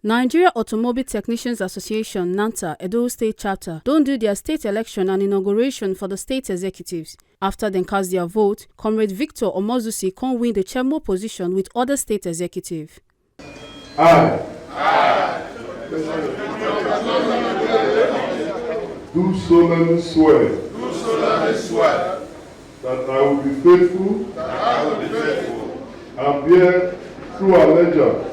Nigeria Automobile Technicians Association (NATA) Edo State Chapter don't do their state election and inauguration for the state executives. After they cast their vote, Comrade Victor Omozusi can win the chairman position with other state executives. I do solemnly swear that I will be faithful and bear true allegiance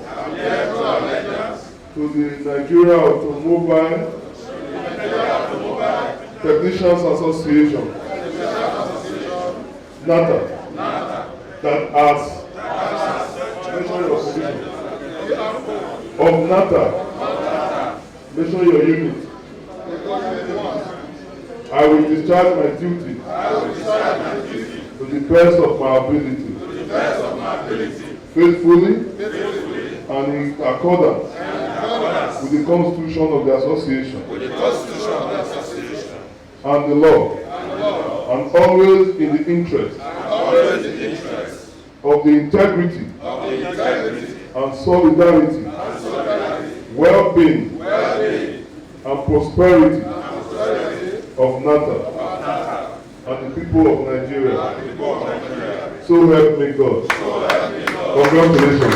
to the Nigeria Automobile Technicians Association (NATA), that as mention your position of NATA, mention your unit. I will discharge my duty to the best of my ability, faithfully and in accordance with the Constitution of the Association and the law, and always in the interest of the integrity and solidarity, well-being and prosperity of NATA and the people of Nigeria. So help me God. Congratulations.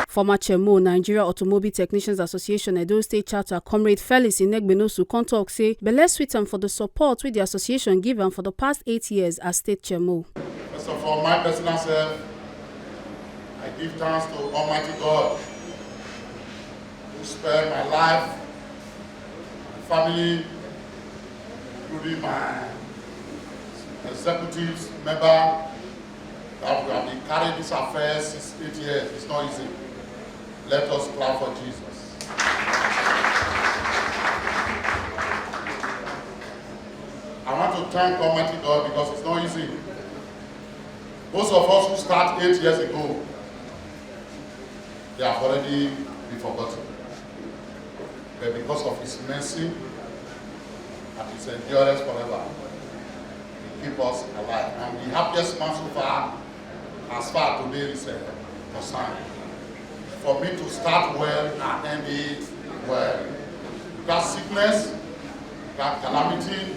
Former Chairman, Nigeria Automobile Technicians Association Edo State Chapter, Comrade Felix Inegbenosun, come talk say, "Bele sweet am for the support with the association given for the past 8 years as State Chairman." First of all, my personal self, I give thanks to Almighty God who spared my life, my family, including my executives, member, that we have been carrying this affair since 8 years. It's not easy. Let us clap for Jesus. I want to thank Almighty God because it's not easy. Most of us who start 8 years ago, they have already been forgotten. But because of His mercy and His endurance forever, He keeps us alive. And the happiest man so far, as far today is concerned. For me to start well and end it well. Without sickness, without calamity,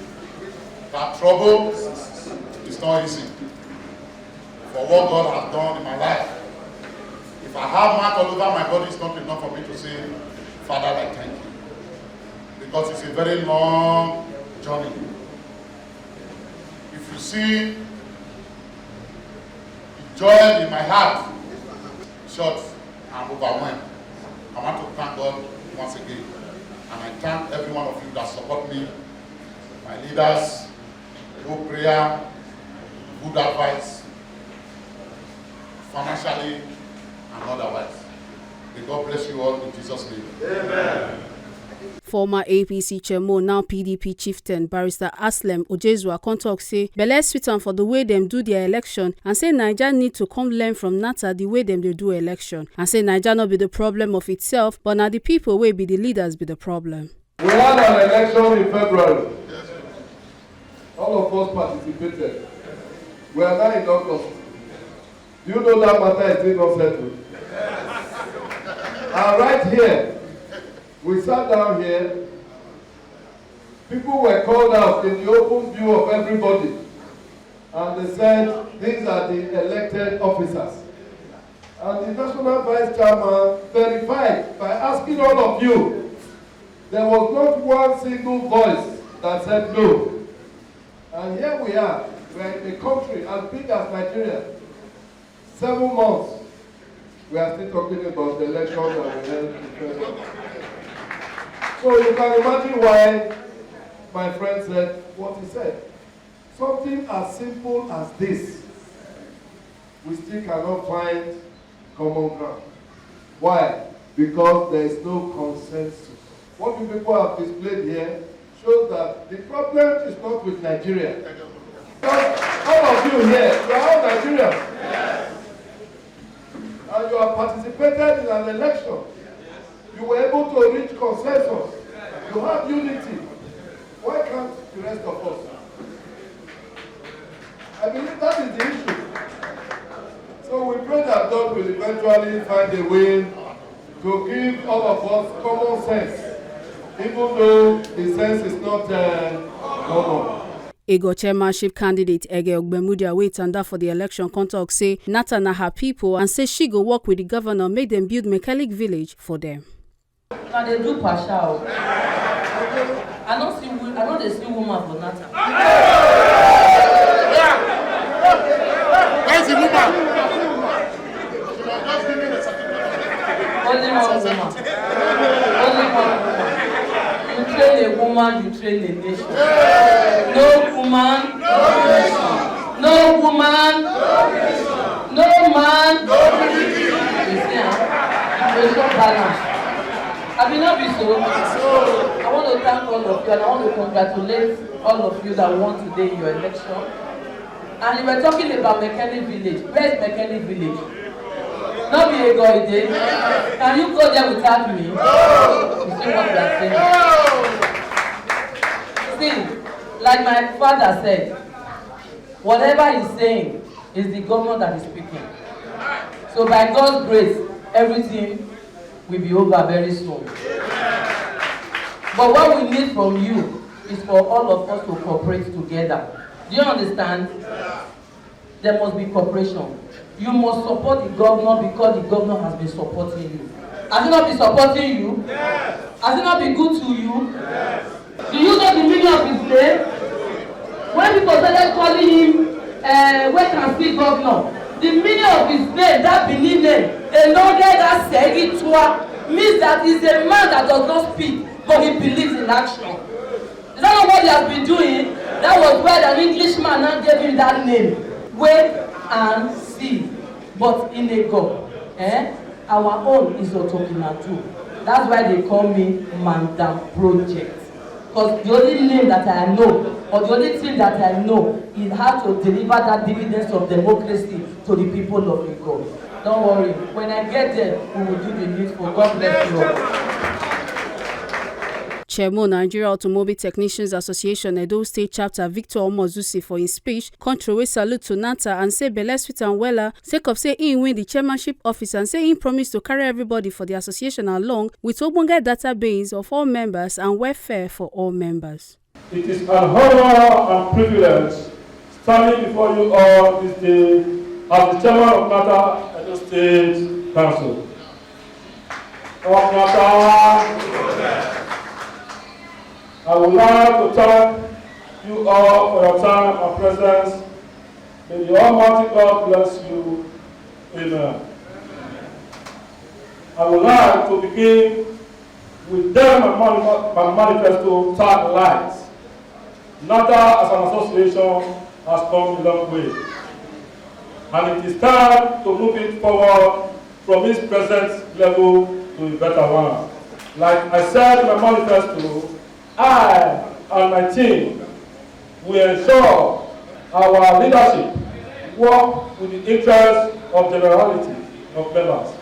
without trouble, it's not easy. For what God has done in my life. If I have mark all over my body, it's not enough for me to say, Father, I thank you. Because it's a very long journey. If you see the joy in my heart, short, I'm overwhelmed. I want to thank God once again. And I thank every one of you that support me, my leaders, good prayer, good advice, financially and otherwise. May God bless you all in Jesus' name. Amen. Former APC chairman, now PDP chieftain, Barrister Aslem Ojezua, come talk say, "Bele sweet am for the way them do their election," and say Nigeria need to come learn from NATA the way them they do election, and say Nigeria not be the problem of itself, but now the people will be the leaders be the problem. We had an election in February. All of us participated. We are now in August. Do you know that matter is still not settled? And right here, we sat down here, people were called out in the open view of everybody, and they said, these are the elected officers. And the National Vice Chairman verified by asking all of you, there was not one single voice that said no. And here we are in a country as big as Nigeria. 7 months, we are still talking about the election that we held in February. So you can imagine why my friend said what he said. Something as simple as this, we still cannot find common ground. Why? Because there is no consensus. What you people have displayed here shows that the problem is not with Nigeria. Because all of you here, you are all Nigerians. Yes. And you have participated in an election. You were able to reach consensus. You have unity. Why can't the rest of us? I believe that is the issue. So we pray that God will eventually find a way to give all of us common sense, even though the sense is not common. Ego chairmanship candidate Edo State wait and for the election contact say NATA na her people and say she go work with the governor make them build mechanic village for them. Now they do partial. I don't see woman for NATA. Where's the woman? Only one woman. Only one woman. You train a woman, you train a nation. No woman, no nation. No woman, no nation. No man, no nation. You see, there's no balance. I will not be so. I want to thank all of you and I want to congratulate all of you that won today in your election. And you were talking about mechanic village. Where is mechanic village? Not be a guy there. Can you go there without me? You see what we are saying? See, like my father said, whatever he's saying is the governor that is speaking. So by God's grace, everything will be over very soon. But what we need from you is for all of us to cooperate together. Do you understand? There must be cooperation. You must support the governor because the governor has been supporting you. Has he not been supporting you? Yes. Has he not been good to you? Yes. Do you know the meaning of his name? When people started calling him wait and see governor, the meaning of his name, that Benin name, means that he's a man that does not speak, but he believes in action. Is that not what he has been doing? That was why an Englishman now gave him that name. Wait and see. But in a God, our own is Otokinatu. That's why they call me Mandam Project. Because the only name that I know, or the only thing that I know, is how to deliver that dividends of democracy to the people of Ego. Don't worry. When I get there, we will do the needful. God bless you all. Chairman Nigeria Automobile Technicians Association Edo State Chapter Victor Omozusi for his speech contrary salute to NATA and say belle sweet and wella sake of say he win the chairmanship office and say he promised to carry everybody for the association along with ogbonge database of all members and welfare for all members. It is an honor and privilege standing before you all this day as the chairman of NATA Edo State Council. Of NATA, I would like to thank you all for your time and presence. May the Almighty God bless you. Amen. I would like to begin with them my manifesto tag lights. NATA as an association has come a long way. And it is time to move it forward from its present level to a better one. Like I said in my manifesto, I and my team will ensure our leadership work with the interests of generality of members,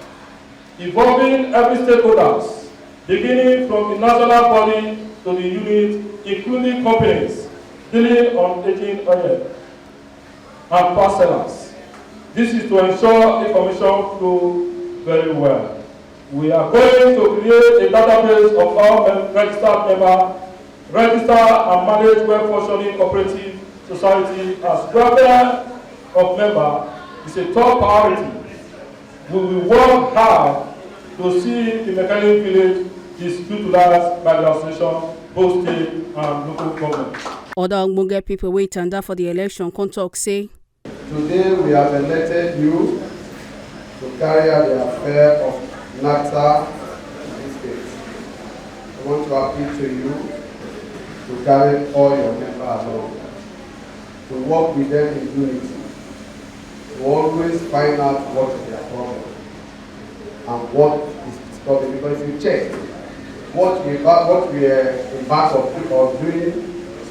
involving every stakeholders, beginning from the national body to the unit, including companies dealing on aging oil and parcellers. This is to ensure information flow very well. We are going to create a database of all registered members, register and manage well-functioning cooperative society as welfare of members is a top priority. We will work hard to see the mechanic village is utilized by the association, both state and local government. Other ogbonge people wait and for the election contact say, today we have elected you to carry out the affair of NATA in this state. I want to appeal to you to carry all your members along, to work with them in unity, to always find out what is their problem and what is disturbing. Because if you check, what we are embarked on doing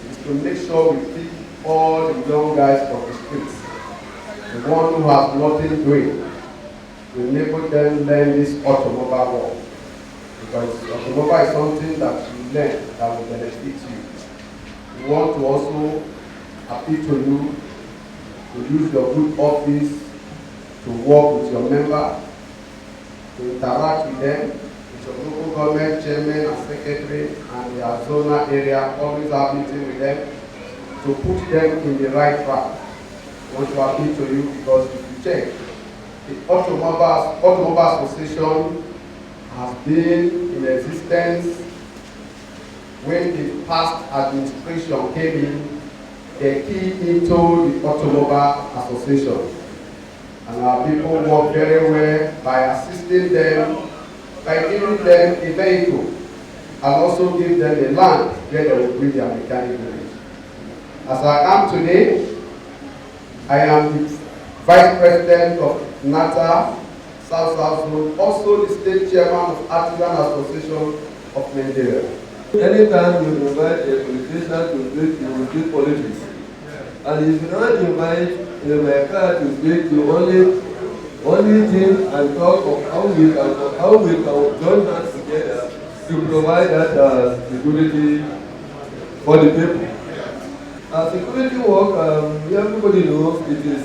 is to make sure we pick all the young guys from the streets, the ones who have nothing doing, to enable them learn this automobile work. Because automobile is something that you learn that will benefit you. We want to also appeal to you to use your good office to work with your member, to interact with them, with your local government chairman and secretary and their zonal area, always have meeting with them, to put them in the right track. I want to appeal to you because if you check, the Automobile Association has been in existence when the past administration came in. They keyed into the Automobile Association. And our people work very well by assisting them, by giving them a vehicle, and also give them the land where they will build their mechanic village. As I am today, I am the Vice President of NATA, South Zone, also the State Chairman of Artisan Association of Nigeria. Anytime you invite a politician to speak, you will speak politics. And if you don't invite my car to speak, you only think and talk of how we can join hands together to provide that security for the people. Security work, everybody knows it is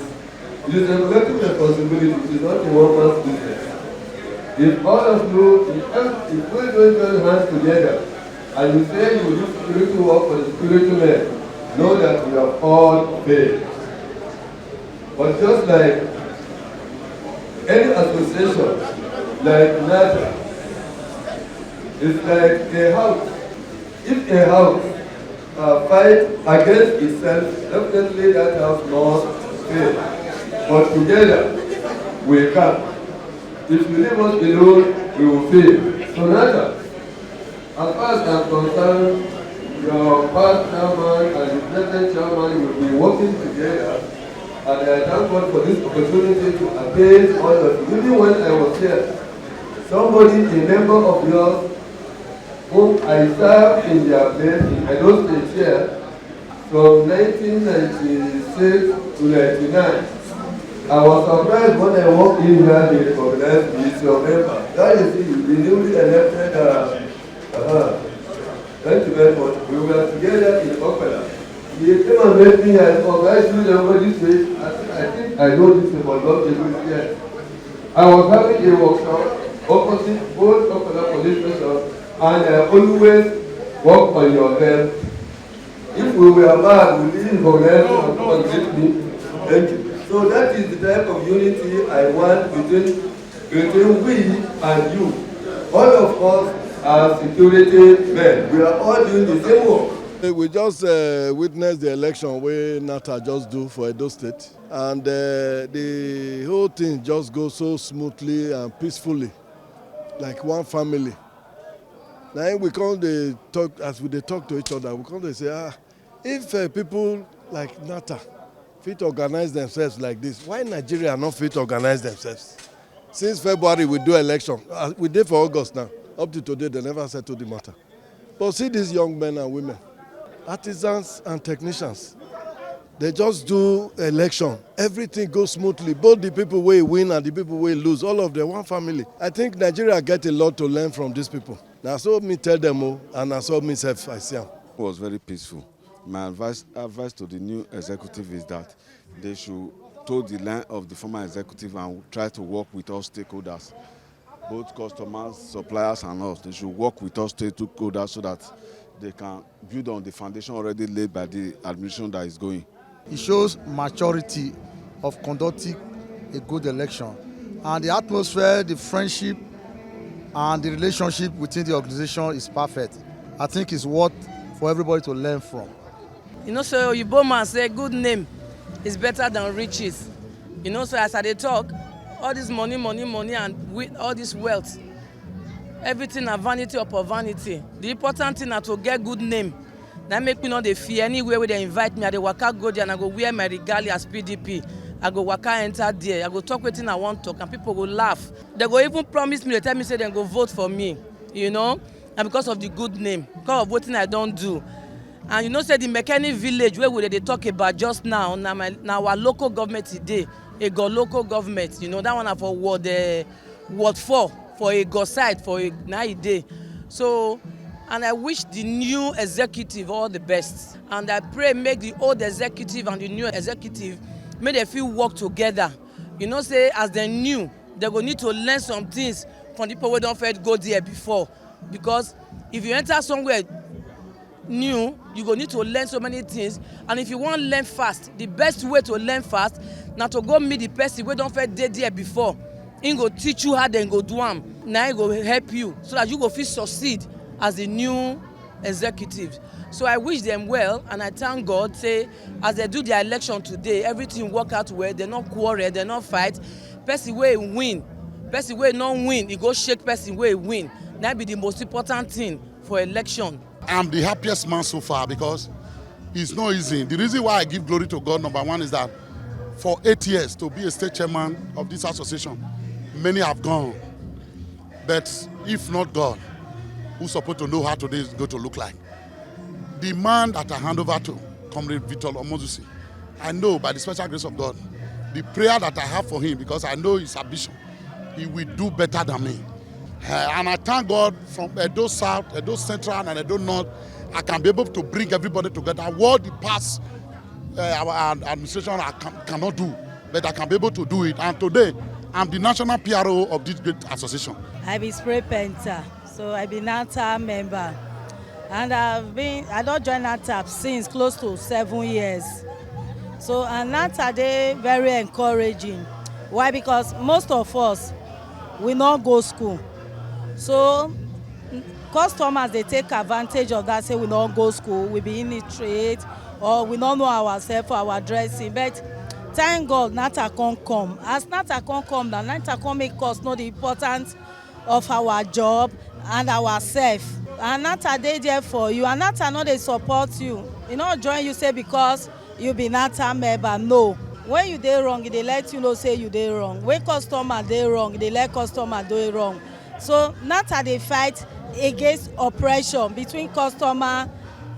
a collective responsibility. It is not a one-man's business. If all of you, if we don't join hands together, and you say you will do security work for the security men, know that we have all failed. But just like any association, like NATA, it's like a house. If a house fight against itself, definitely that house must fail. But together, we can. If you leave us alone, we will fail. So NATA, as far as I'm concerned, your past chairman and the present chairman will be working together, and I thank God for this opportunity to appease all of you. Even when I was here, somebody, a member of yours, whom I served in their place in Edo State here from 1996 to 1999. I was surprised when I walked in here, they recognized me as your member. That is the newly elected. Thank you very much. We were together in Okada. He came and met me and said, guys, you remember this way? I think I know this about not able here. I was having a workshop opposite both Okada police station, and I always work on your health. If we were mad, we didn't recognize you and come and greet me. Thank you. So that is the type of unity I want between we and you. All of us are security men. We are all doing the same work. We just witnessed the election where NATA just do for Edo State. And the whole thing just goes so smoothly and peacefully, like one family. Now we come to talk, as we talk to each other, we come to say, if people like NATA fit organize themselves like this, why Nigeria not fit organize themselves? Since February we do election, we did for August now. Up to today, they never settled the matter. But see these young men and women, artisans and technicians, they just do election. Everything goes smoothly. Both the people will win and the people will lose. All of them, one family. I think Nigeria get a lot to learn from these people. Now, so me tell them, and I saw myself, I see them. It was very peaceful. My advice to the new executive is that they should toe the line of the former executive and try to work with all stakeholders. Both customers, suppliers, and us. They should work with us stakeholders so that they can build on the foundation already laid by the administration that is going. It shows maturity of conducting a good election. And the atmosphere, the friendship, and the relationship within the organization is perfect. I think it's worth for everybody to learn from. You know, so Oyibo man say good name is better than riches. You know, so as I talk, all this money, and with all this wealth, everything are vanity upon vanity. The important thing is to get good name. That make me not dey fear anywhere where they invite me. I dey waka go there and I go wear my regalia as PDP. I go waka enter there. I go talk wetin I want talk and people go laugh. They go even promise me, they tell me say they go vote for me. You know, and because of the good name, because of wetin I don't do. And you know, say the mechanic village where they talk about just now our local government today. Ego local government, you know, that one for Ward 4 for Ego side for a night day. So, and I wish the new executive all the best. And I pray make the old executive and the new executive, may they feel work together. You know, say as they new, they go need to learn some things from the people who don't first go there before. Because if you enter somewhere new, you go need to learn so many things. And if you want to learn fast, the best way to learn fast na to go meet the person who don't first dey there before. He go teach you how they go do am. Now he go help you so that you go fit succeed as a new executive. So I wish them well, and I thank God, say, as they do their election today, everything work out well, they not quarrel, they not fight. Person wey win, person wey not win, he go shake person wey win. That be the most important thing for election. I'm the happiest man so far because it's not easy. The reason why I give glory to God, number one, is that for 8 years to be a state chairman of this association, many have gone. But if not God, who's supposed to know how today is going to look like? The man that I hand over to, Comrade Omozusi, I know by the special grace of God, the prayer that I have for him, because I know his ambition, he will do better than me. And I thank God from Edo South, Edo Central, and Edo North, I can be able to bring everybody together. What the past our administration cannot do, but I can be able to do it. And today, I'm the national PRO of this great association. I be spray painter, so I be NATA member. And I don't join NATA since close to 7 years. So and NATA they very encouraging. Why? Because most of us we not go school. So customers they take advantage of that, say we don't go school, we be illiterate, or we don't know ourselves for our dressing. But thank God NATA can't come. As NATA can't come, then NATA can make us know the importance of our job and ourselves. And NATA they there for you, and NATA know they support you. You know, join you say because you be NATA member. No. When you dey wrong, they let you know say you dey wrong. When customer dey wrong, they let customer do it wrong. So NATA they fight against oppression between customer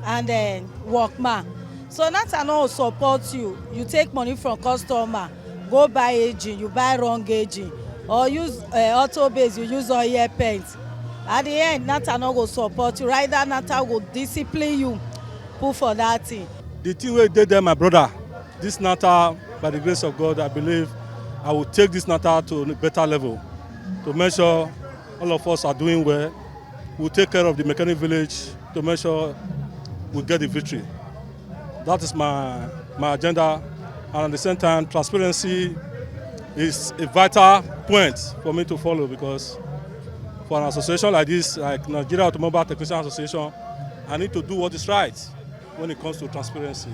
and workman. So NATA no support you. You take money from customer, go buy agent, you buy wrong agent, or use auto base, you use oil paint. At the end, NATA no go support you. Rather, NATA will discipline you, put for that thing. The thing we did there, my brother, this NATA, by the grace of God, I believe I will take this NATA to a better level to make sure all of us are doing well. We'll take care of the mechanic village to make sure we get the victory. That is my agenda, and at the same time, transparency is a vital point for me to follow, because for an association like this, like Nigeria Automobile Technician Association, I need to do what is right when it comes to transparency.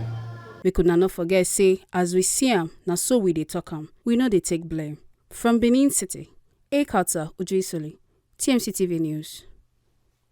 We could not forget say, as we see am, na so we dey talk am. We know they take blame. From Benin City, Ekata Ujisoli, TMC TV News.